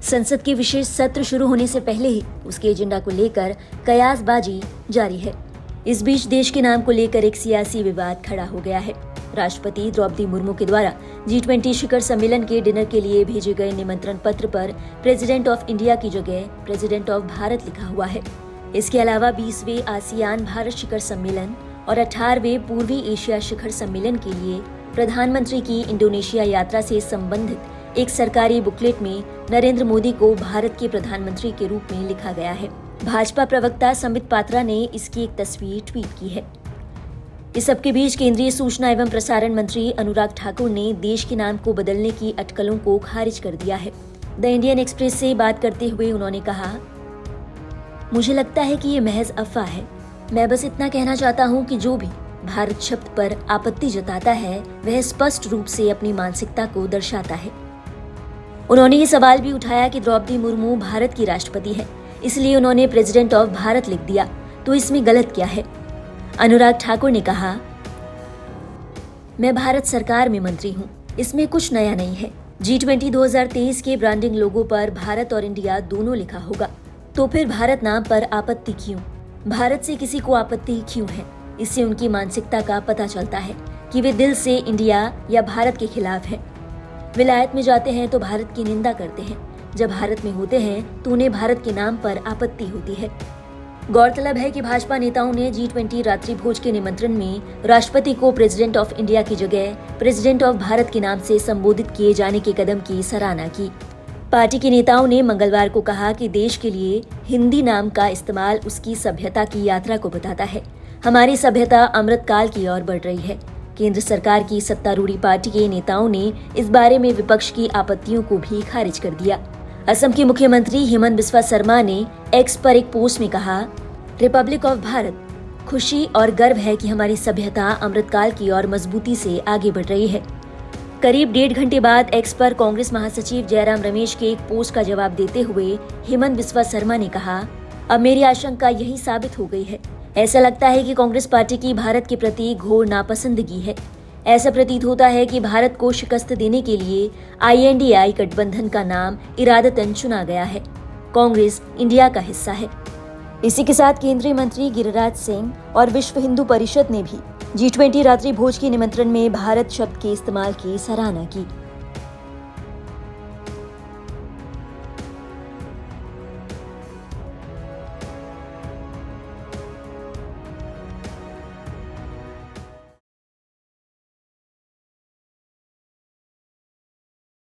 संसद के विशेष सत्र शुरू होने से पहले ही उसके एजेंडा को लेकर कयासबाजी जारी है। इस बीच देश के नाम को लेकर एक सियासी विवाद खड़ा हो गया है। राष्ट्रपति द्रौपदी मुर्मू के द्वारा G20 शिखर सम्मेलन के डिनर के लिए भेजे गए निमंत्रण पत्र पर प्रेसिडेंट ऑफ इंडिया की जगह प्रेसिडेंट ऑफ भारत लिखा हुआ है। इसके अलावा 20वें आसियान भारत शिखर सम्मेलन और 18वें पूर्वी एशिया शिखर सम्मेलन के लिए प्रधानमंत्री की इंडोनेशिया यात्रा से संबंधित एक सरकारी बुकलेट में नरेंद्र मोदी को भारत के प्रधानमंत्री के रूप में लिखा गया है। भाजपा प्रवक्ता संबित पात्रा ने इसकी एक तस्वीर ट्वीट की है। इस सबके बीच केंद्रीय सूचना एवं प्रसारण मंत्री अनुराग ठाकुर ने देश के नाम को बदलने की अटकलों को खारिज कर दिया है। द इंडियन एक्सप्रेस से बात करते हुए उन्होंने कहा, मुझे लगता है कि ये महज अफवाह है। मैं बस इतना कहना चाहता हूँ कि जो भी भारत शब्द पर आपत्ति जताता है वह स्पष्ट रूप से अपनी मानसिकता को दर्शाता है। उन्होंने ये सवाल भी उठाया कि द्रौपदी मुर्मू भारत की राष्ट्रपति है, इसलिए उन्होंने प्रेसिडेंट ऑफ भारत लिख दिया, तो इसमें गलत क्या है। अनुराग ठाकुर ने कहा, मैं भारत सरकार में मंत्री हूँ, इसमें कुछ नया नहीं है। G20 2023 के ब्रांडिंग लोगो पर भारत और इंडिया दोनों लिखा होगा, तो फिर भारत नाम पर आपत्ति क्यों? भारत से किसी को आपत्ति क्यों है? इससे उनकी मानसिकता का पता चलता है कि वे दिल से इंडिया या भारत के खिलाफ हैं। विलायत में जाते हैं तो भारत की निंदा करते हैं, जब भारत में होते हैं तो उन्हें भारत के नाम पर आपत्ति होती है। गौरतलब है कि भाजपा नेताओं ने G20 रात्रि भोज के निमंत्रण में राष्ट्रपति को प्रेसिडेंट ऑफ इंडिया की जगह प्रेसिडेंट ऑफ भारत के नाम से संबोधित किए जाने के कदम की सराहना की। पार्टी के नेताओं ने मंगलवार को कहा कि देश के लिए हिंदी नाम का इस्तेमाल उसकी सभ्यता की यात्रा को बताता है। हमारी सभ्यता अमृतकाल की ओर बढ़ रही है। केंद्र सरकार की सत्तारूढ़ी पार्टी के नेताओं ने इस बारे में विपक्ष की आपत्तियों को भी खारिज कर दिया। असम के मुख्यमंत्री हेमंत बिस्वा शर्मा ने एक्स पर एक पोस्ट में कहा, रिपब्लिक ऑफ भारत, खुशी और गर्व है कि हमारी सभ्यता अमृतकाल की ओर मजबूती से आगे बढ़ रही है। करीब 1.5 घंटे बाद एक्स पर कांग्रेस महासचिव जयराम रमेश के एक पोस्ट का जवाब देते हुए हेमंत बिस्वा शर्मा ने कहा, अब मेरी आशंका यही साबित हो गई है। ऐसा लगता है कि कांग्रेस पार्टी की भारत के प्रति घोर नापसंदगी है। ऐसा प्रतीत होता है कि भारत को शिकस्त देने के लिए INDI गठबंधन का नाम इरादतन चुना गया है। कांग्रेस इंडिया का हिस्सा है। इसी के साथ केंद्रीय मंत्री गिरिराज सिंह और विश्व हिंदू परिषद ने भी G20 रात्रि भोज के निमंत्रण में भारत शब्द के इस्तेमाल की सराहना की।